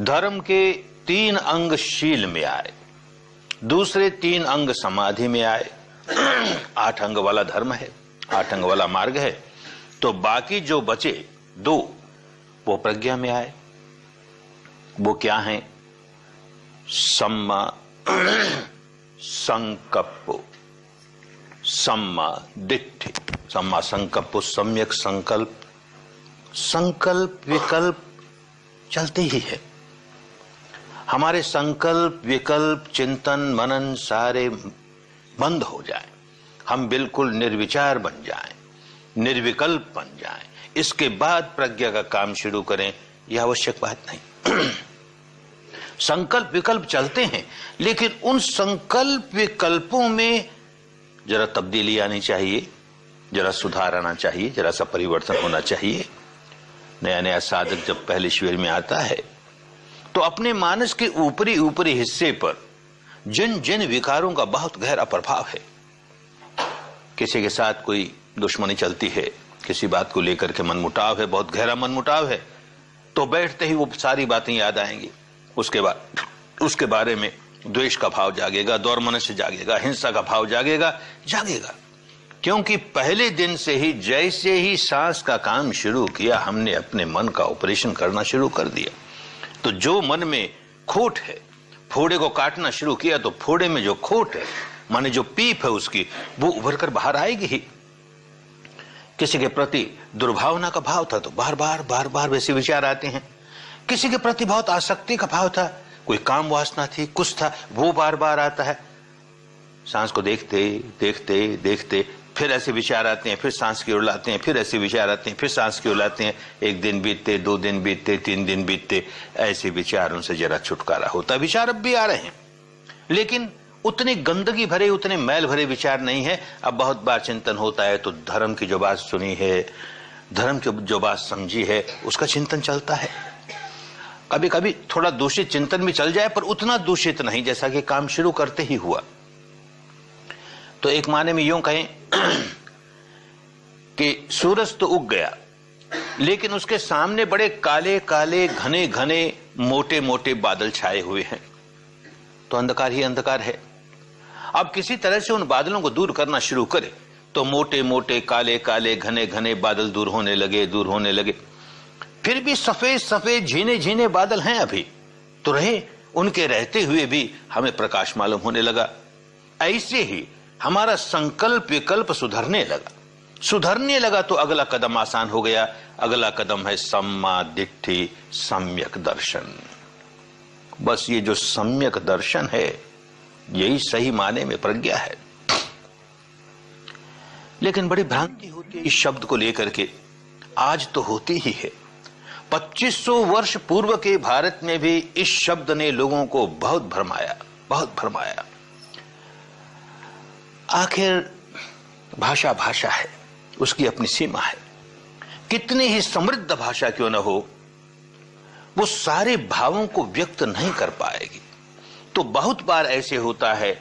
धर्म के 3 अंग शील में आए, दूसरे 3 अंग समाधि में आए, 8 अंग वाला धर्म है, 8 अंग वाला मार्ग है, तो बाकी जो बचे 2 वो प्रज्ञा में आए। वो क्या है? सम्मा संकप्पो, सम्मा दिट्ठि, सम्मा संकप्पो सम्यक संकल्प। संकल्प विकल्प चलते ही है, हमारे संकल्प विकल्प चिंतन मनन सारे बंद हो जाए, हम बिल्कुल निर्विचार बन जाएं, निर्विकल्प बन जाएं, इसके बाद प्रज्ञा का काम शुरू करें, यह आवश्यक बात नहीं। संकल्प विकल्प चलते हैं, लेकिन उन संकल्प विकल्पों में जरा तब्दीली आनी चाहिए, जरा सुधार आना चाहिए, जरा सा परिवर्तन होना चाहिए। नया नया साधक जब पहले शिविर में आता है तो अपने मानस के ऊपरी ऊपरी हिस्से पर जिन जिन विकारों का बहुत गहरा प्रभाव है, किसी के साथ कोई दुश्मनी चलती है, किसी बात को लेकर के मनमुटाव है, बहुत गहरा मनमुटाव है, तो बैठते ही वो सारी बातें याद आएंगी। उसके बाद उसके बारे में द्वेष का भाव जागेगा, दौर्मनस्य जागेगा, हिंसा का भाव जागेगा। क्योंकि पहले दिन से ही जैसे ही सांस का काम शुरू किया, हमने अपने मन का ऑपरेशन करना शुरू कर दिया। तो जो मन में खोट है, फोड़े को काटना शुरू किया, तो फोड़े में जो खोट है, माने जो पीप है उसकी, वो उभर कर बाहर आएगी ही। किसी के प्रति दुर्भावना का भाव था तो बार बार वैसे विचार आते हैं। किसी के प्रति बहुत आसक्ति का भाव था, कोई काम वासना थी, कुछ था, वो बार बार आता है। सांस को देखते देखते देखते फिर ऐसे विचार आते हैं, फिर सांस की ओर लाते हैं, फिर ऐसे विचार आते हैं, फिर सांस की ओर लाते हैं। 1 दिन बीतते, 2 दिन बीतते, 3 दिन बीतते, ऐसे विचारों से जरा छुटकारा होता। विचार अब भी आ रहे हैं, लेकिन उतनी गंदगी भरे, उतने मैल भरे विचार नहीं है। अब बहुत बार चिंतन होता है तो धर्म की जो बात सुनी है, धर्म की जो बात समझी है, उसका चिंतन चलता है। कभी कभी थोड़ा दूषित चिंतन भी चल जाए, पर उतना दूषित नहीं जैसा कि काम शुरू करते ही हुआ। तो एक माने में यूं कहें कि सूरज तो उग गया, लेकिन उसके सामने बड़े काले काले घने घने मोटे मोटे बादल छाए हुए हैं, तो अंधकार ही अंधकार है। अब किसी तरह से उन बादलों को दूर करना शुरू करे तो मोटे मोटे काले काले घने घने बादल दूर होने लगे। फिर भी सफेद सफेद झीने झीने बादल हैं अभी तो रहे, उनके रहते हुए भी हमें प्रकाश मालूम होने लगा। ऐसे ही हमारा संकल्प विकल्प सुधरने लगा तो अगला कदम आसान हो गया। अगला कदम है सम्मा दिट्ठि सम्यक दर्शन। बस ये जो सम्यक दर्शन है, यही सही माने में प्रज्ञा है। लेकिन बड़ी भ्रांति होती है इस शब्द को लेकर के, आज तो होती ही है। 2500 वर्ष पूर्व के भारत में भी इस शब्द ने लोगों को बहुत भरमाया। आखिर भाषा भाषा है, उसकी अपनी सीमा है। कितनी ही समृद्ध भाषा क्यों न हो, वो सारे भावों को व्यक्त नहीं कर पाएगी। तो बहुत बार ऐसे होता है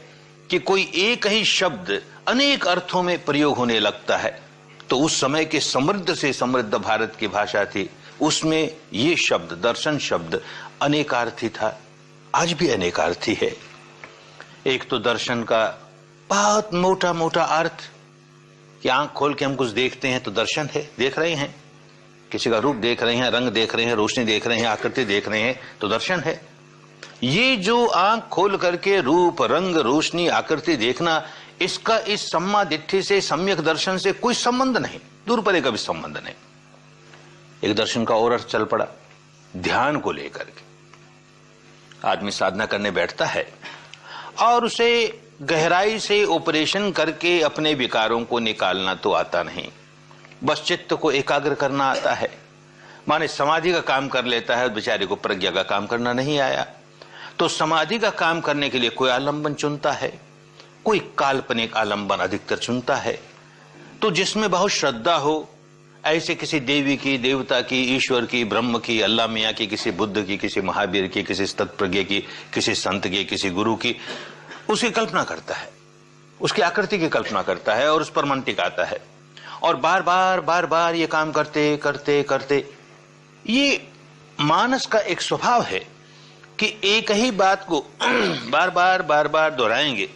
कि कोई एक ही शब्द अनेक अर्थों में प्रयोग होने लगता है। तो उस समय के समृद्ध से समृद्ध भारत की भाषा थी, उसमें ये शब्द, दर्शन शब्द अनेकार्थी था, आज भी अनेकार्थी है। एक तो दर्शन का बहुत मोटा मोटा अर्थ कि आंख खोल के हम कुछ देखते हैं तो दर्शन है, देख रहे हैं, किसी का रूप देख रहे हैं, रंग देख रहे हैं, रोशनी देख रहे हैं, आकृति देख रहे हैं तो दर्शन है। ये जो आंख खोल करके रूप रंग रोशनी आकृति देखना, इसका इस सम्मा दिट्ठि से, सम्यक दर्शन से कोई संबंध नहीं, दूर परे का भी संबंध नहीं। एक दर्शन का और अर्थ चल पड़ा, ध्यान को लेकर के। आदमी साधना करने बैठता है और उसे गहराई से ऑपरेशन करके अपने विकारों को निकालना तो आता नहीं, बस चित्त को एकाग्र करना आता है। माने समाधि का काम कर लेता है, बेचारे को प्रज्ञा का काम करना नहीं आया। तो समाधि का काम करने के लिए कोई आलंबन चुनता है, कोई काल्पनिक आलंबन अधिकतर चुनता है। तो जिसमें बहुत श्रद्धा हो, ऐसे किसी देवी की, देवता की, ईश्वर की, ब्रह्म की, अल्लाह मियाँ की, किसी बुद्ध की, किसी महावीर की, किसी तत्प्रज्ञ की, किसी संत की, किसी गुरु की, उसकी कल्पना करता है, उसकी आकृति की कल्पना करता है और उस पर मन टिकाता है। और बार बार ये काम करते करते करते, ये मानस का एक स्वभाव है कि एक ही बात को बार बार दोहराएंगे,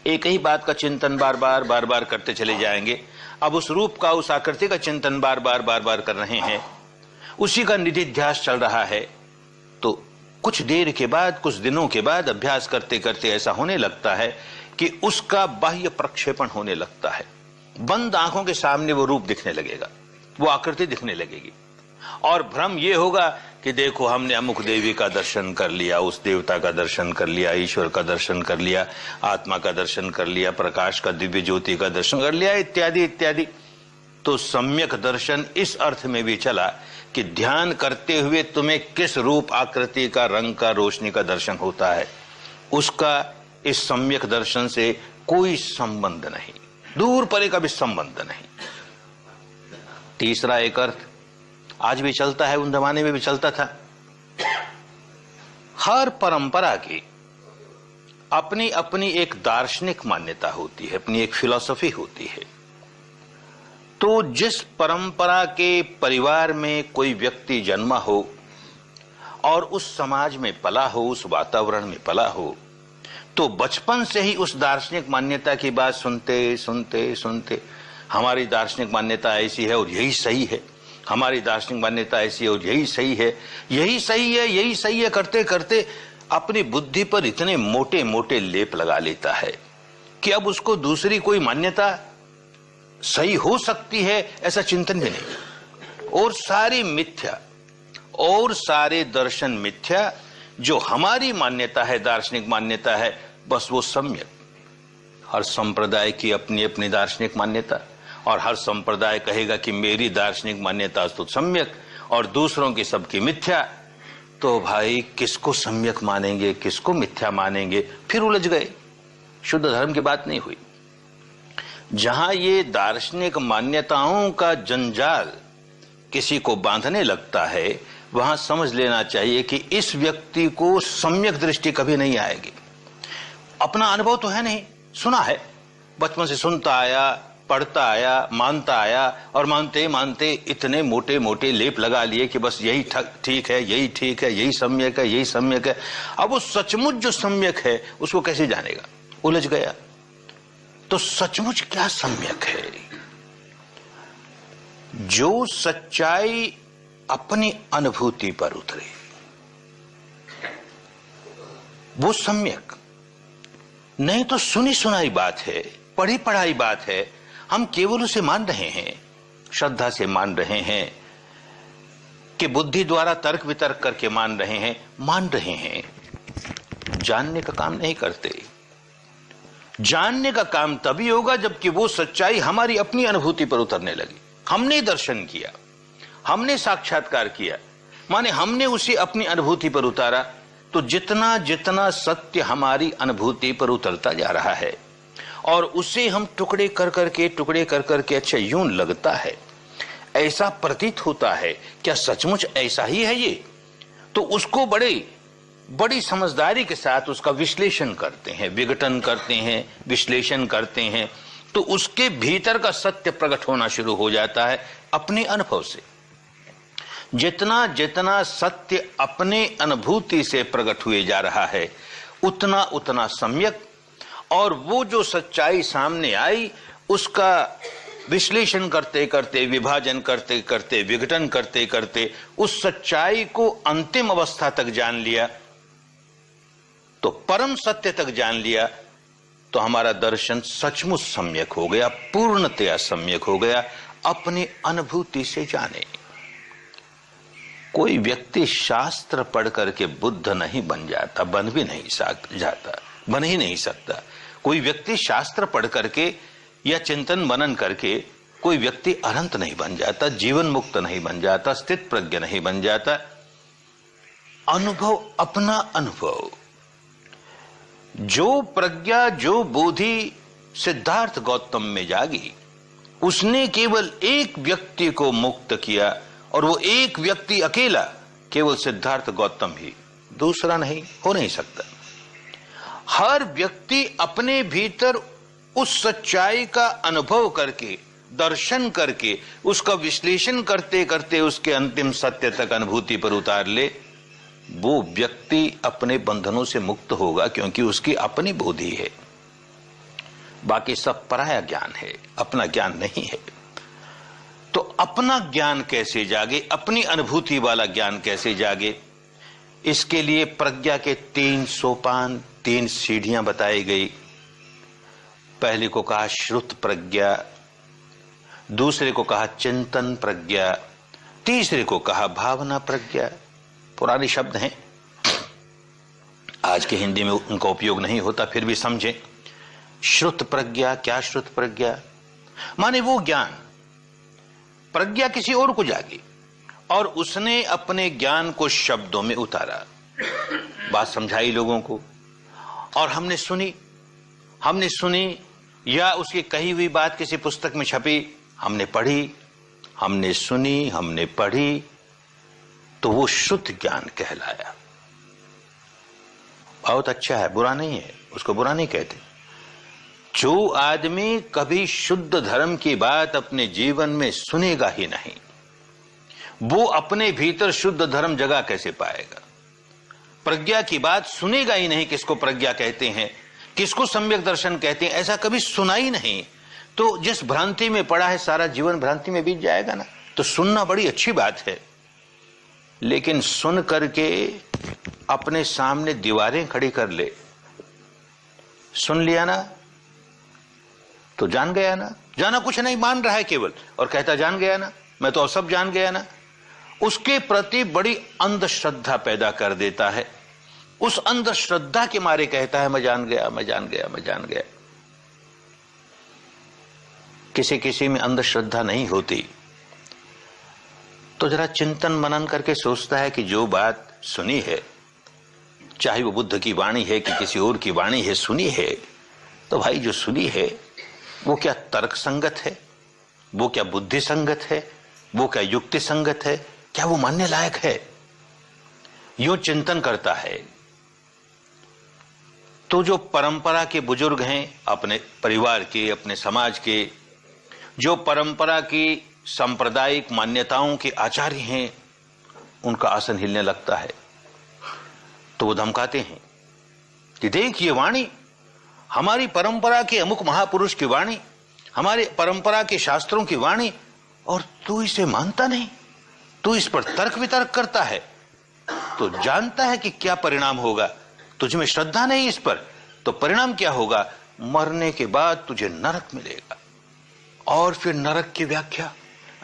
एक ही बात का चिंतन बार बार करते चले जाएंगे। अब उस रूप का, उस आकृति का चिंतन बार बार कर रहे हैं, उसी का निधिध्यास चल रहा है। तो कुछ देर के बाद, कुछ दिनों के बाद अभ्यास करते करते ऐसा होने लगता है कि उसका बाह्य प्रक्षेपण होने लगता है। बंद आंखों के सामने वो रूप दिखने लगेगा, वो आकृति दिखने लगेगी, और भ्रम ये होगा कि देखो हमने अमुक देवी का दर्शन कर लिया, उस देवता का दर्शन कर लिया, ईश्वर का दर्शन कर लिया, आत्मा का दर्शन कर लिया, प्रकाश का, दिव्य ज्योति का दर्शन कर लिया, इत्यादि इत्यादि। तो सम्यक दर्शन इस अर्थ में भी चला कि ध्यान करते हुए तुम्हें किस रूप, आकृति का, रंग का, रोशनी का दर्शन होता है, उसका इस सम्यक दर्शन से कोई संबंध नहीं, दूर परे का भी संबंध नहीं। तीसरा एक अर्थ आज भी चलता है, उन जमाने में भी चलता था। हर परंपरा की अपनी अपनी एक दार्शनिक मान्यता होती है, अपनी एक फिलॉसफी होती है। तो जिस परंपरा के परिवार में कोई व्यक्ति जन्मा हो और उस समाज में पला हो, उस वातावरण में पला हो, तो बचपन से ही उस दार्शनिक मान्यता की बात सुनते सुनते सुनते, हमारी दार्शनिक मान्यता ऐसी है और यही सही है, हमारी दार्शनिक मान्यता ऐसी है और यही सही है, यही सही है, यही सही है करते करते अपनी बुद्धि पर इतने मोटे मोटे लेप लगा लेता है कि अब उसको दूसरी कोई मान्यता सही हो सकती है ऐसा चिंतन भी नहीं। और सारी मिथ्या, और सारे दर्शन मिथ्या, जो हमारी मान्यता है, दार्शनिक मान्यता है, बस वो सम्यक। हर संप्रदाय की अपनी अपनी दार्शनिक मान्यता, और हर संप्रदाय कहेगा कि मेरी दार्शनिक मान्यता तो सम्यक और दूसरों की सबकी मिथ्या। तो भाई किसको सम्यक मानेंगे, किसको मिथ्या मानेंगे, फिर उलझ गए। शुद्ध धर्म की बात नहीं हुई। जहां ये दार्शनिक मान्यताओं का जंजाल किसी को बांधने लगता है, वहां समझ लेना चाहिए कि इस व्यक्ति को सम्यक दृष्टि कभी नहीं आएगी। अपना अनुभव तो है नहीं, सुना है, बचपन से सुनता आया, पढ़ता आया, मानता आया, और मानते मानते इतने मोटे मोटे लेप लगा लिए कि बस यही ठीक है, यही ठीक है, यही सम्यक है, यही सम्यक है। अब वो सचमुच जो सम्यक है उसको कैसे जानेगा, उलझ गया। तो सचमुच क्या सम्यक है? जो सच्चाई अपनी अनुभूति पर उतरे वो सम्यक, नहीं तो सुनी सुनाई बात है, पढ़ी पढ़ाई बात है, हम केवल उसे मान रहे हैं, श्रद्धा से मान रहे हैं, कि बुद्धि द्वारा तर्क वितर्क करके मान रहे हैं, जानने का काम नहीं करते। जानने का काम तभी होगा जबकि वो सच्चाई हमारी अपनी अनुभूति पर उतरने लगी। हमने दर्शन किया, हमने साक्षात्कार किया, माने हमने उसे अपनी अनुभूति पर उतारा। तो जितना जितना सत्य हमारी अनुभूति पर उतरता जा रहा है और उसे हम टुकड़े कर करके अच्छा यूं लगता है, ऐसा प्रतीत होता है, क्या सचमुच ऐसा ही है ये? तो उसको बड़ी समझदारी के साथ उसका विश्लेषण करते हैं, विघटन करते हैं, विश्लेषण करते हैं, तो उसके भीतर का सत्य प्रकट होना शुरू हो जाता है अपने अनुभव से। जितना जितना सत्य अपने अनुभूति से प्रकट हुए जा रहा है उतना उतना सम्यक, और वो जो सच्चाई सामने आई उसका विश्लेषण करते करते, विभाजन करते करते, विघटन करते करते उस सच्चाई को अंतिम अवस्था तक जान लिया, तो परम सत्य तक जान लिया, तो हमारा दर्शन सचमुच सम्यक हो गया, पूर्णतया सम्यक हो गया, अपनी अनुभूति से जाने। कोई व्यक्ति शास्त्र पढ़ करके बुद्ध नहीं बन जाता, बन भी नहीं जाता, बन ही नहीं सकता। कोई व्यक्ति शास्त्र पढ़ करके या चिंतन मनन करके कोई व्यक्ति अनंत नहीं बन जाता, जीवन मुक्त नहीं बन जाता, स्थित प्रज्ञ नहीं बन जाता। अनुभव, अपना अनुभव, जो प्रज्ञा, जो बोधि सिद्धार्थ गौतम में जागी, उसने केवल एक व्यक्ति को मुक्त किया, और वो एक व्यक्ति अकेला केवल सिद्धार्थ गौतम ही, दूसरा नहीं, हो नहीं सकता। हर व्यक्ति अपने भीतर उस सच्चाई का अनुभव करके, दर्शन करके, उसका विश्लेषण करते करते उसके अंतिम सत्य तक अनुभूति पर उतार ले, वो व्यक्ति अपने बंधनों से मुक्त होगा, क्योंकि उसकी अपनी बुद्धि है। बाकी सब पराया ज्ञान है, अपना ज्ञान नहीं है। तो अपना ज्ञान कैसे जागे, अपनी अनुभूति वाला ज्ञान कैसे जागे, इसके लिए प्रज्ञा के 3 सोपान, 3 सीढ़ियां बताई गई। पहले को कहा श्रुत प्रज्ञा, दूसरे को कहा चिंतन प्रज्ञा, तीसरे को कहा भावना प्रज्ञा। पुराने शब्द हैं, आज के हिंदी में उनका उपयोग नहीं होता, फिर भी समझें। श्रुत प्रज्ञा, क्या श्रुत प्रज्ञा? माने वो ज्ञान, प्रज्ञा किसी और को जागी और उसने अपने ज्ञान को शब्दों में उतारा, बात समझाई लोगों को, और हमने सुनी या उसकी कही हुई बात किसी पुस्तक में छपी, हमने पढ़ी, हमने सुनी, हमने पढ़ी, तो वो शुद्ध ज्ञान कहलाया। बहुत अच्छा है, बुरा नहीं है, उसको बुरा नहीं कहते। जो आदमी कभी शुद्ध धर्म की बात अपने जीवन में सुनेगा ही नहीं, वो अपने भीतर शुद्ध धर्म जगा कैसे पाएगा? प्रज्ञा की बात सुनेगा ही नहीं, किसको प्रज्ञा कहते हैं, किसको सम्यक दर्शन कहते हैं, ऐसा कभी सुना ही नहीं, तो जिस भ्रांति में पड़ा है सारा जीवन भ्रांति में बीत जाएगा ना। तो सुनना बड़ी अच्छी बात है, लेकिन सुन करके अपने सामने दीवारें खड़ी कर ले। सुन लिया ना तो जान गया ना, जाना कुछ नहीं, मान रहा है केवल, और कहता जान गया ना, मैं तो सब जान गया ना। उसके प्रति बड़ी अंधश्रद्धा पैदा कर देता है। उस अंधश्रद्धा के मारे कहता है मैं जान गया, मैं जान गया, मैं जान गया। किसी किसी में अंधश्रद्धा नहीं होती, तो जरा चिंतन मनन करके सोचता है कि जो बात सुनी है, चाहे वो बुद्ध की वाणी है कि किसी और की वाणी है, सुनी है, तो भाई जो सुनी है वो क्या तर्क संगत है, वो क्या बुद्धि संगत है, वो क्या युक्ति संगत है, क्या वो मानने लायक है? यूं चिंतन करता है तो जो परंपरा के बुजुर्ग हैं, अपने परिवार के, अपने समाज के, जो परंपरा की सांप्रदायिक मान्यताओं के आचार्य हैं, उनका आसन हिलने लगता है। तो वो धमकाते हैं कि देख ये वाणी हमारी परंपरा के अमुक महापुरुष की वाणी, हमारे परंपरा के शास्त्रों की वाणी, और तू इसे मानता नहीं, तू इस पर तर्क वितर्क करता है, तो जानता है कि क्या परिणाम होगा। तुझ में श्रद्धा नहीं इस पर, तो परिणाम क्या होगा? मरने के बाद तुझे नरक मिलेगा। और फिर नरक की व्याख्या,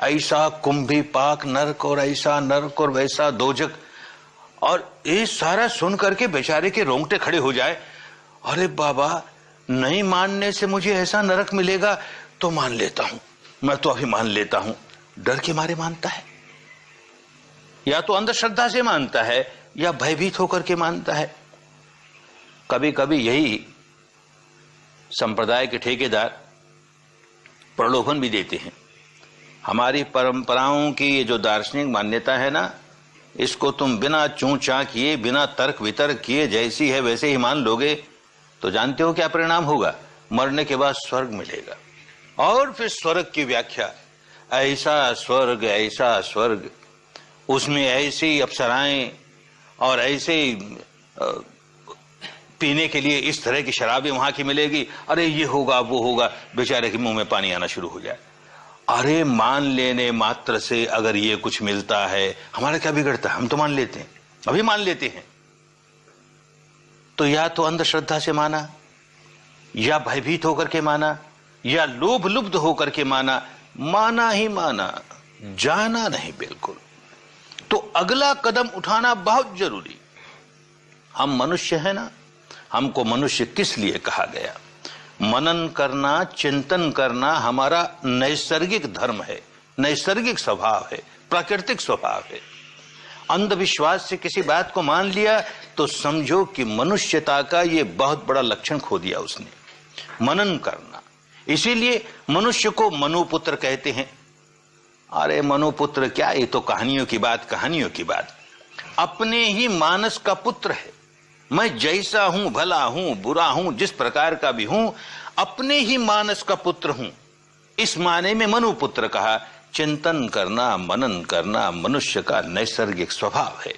ऐसा कुंभी पाक नरक और ऐसा नरक और वैसा दोजक, और ये सारा सुन करके बेचारे के रोंगटे खड़े हो जाए। अरे बाबा, नहीं मानने से मुझे ऐसा नरक मिलेगा तो मान लेता हूं, मैं तो अभी मान लेता हूं। डर के मारे मानता है, या तो अंधश्रद्धा से मानता है या भयभीत होकर के मानता है। कभी कभी यही संप्रदाय के ठेकेदार प्रलोभन भी देते हैं, हमारी परंपराओं की ये जो दार्शनिक मान्यता है ना, इसको तुम बिना चूं चां किए, बिना तर्क वितर्क किए, जैसी है वैसे ही मान लोगे, तो जानते हो क्या परिणाम होगा? मरने के बाद स्वर्ग मिलेगा। और फिर स्वर्ग की व्याख्या, ऐसा स्वर्ग, उसमें ऐसी अप्सराएं और ऐसे पीने के लिए इस तरह की शराबें वहां की मिलेगी। अरे ये होगा, वो होगा, बेचारे के मुंह में पानी आना शुरू हो जाए। अरे मान लेने मात्र से अगर ये कुछ मिलता है, हमारा क्या बिगड़ता है? हम तो मान लेते हैं, अभी मान लेते हैं। तो या तो अंधश्रद्धा से माना, या भयभीत होकर के माना, या लोभ लुब्ध होकर के माना, माना ही माना, जाना नहीं बिल्कुल। तो अगला कदम उठाना बहुत जरूरी। हम मनुष्य हैं ना, हमको मनुष्य किस लिए कहा गया? मनन करना, चिंतन करना हमारा नैसर्गिक धर्म है, नैसर्गिक स्वभाव है, प्राकृतिक स्वभाव है। अंधविश्वास से किसी बात को मान लिया तो समझो कि मनुष्यता का ये बहुत बड़ा लक्षण खो दिया उसने, मनन करना। इसीलिए मनुष्य को मनुपुत्र कहते हैं। अरे मनुपुत्र क्या, ये तो कहानियों की बात। अपने ही मानस का पुत्र है। मैं जैसा हूं, भला हूं, बुरा हूं, जिस प्रकार का भी हूं, अपने ही मानस का पुत्र हूं। इस माने में मनुपुत्र कहा। चिंतन करना, मनन करना मनुष्य का नैसर्गिक स्वभाव है।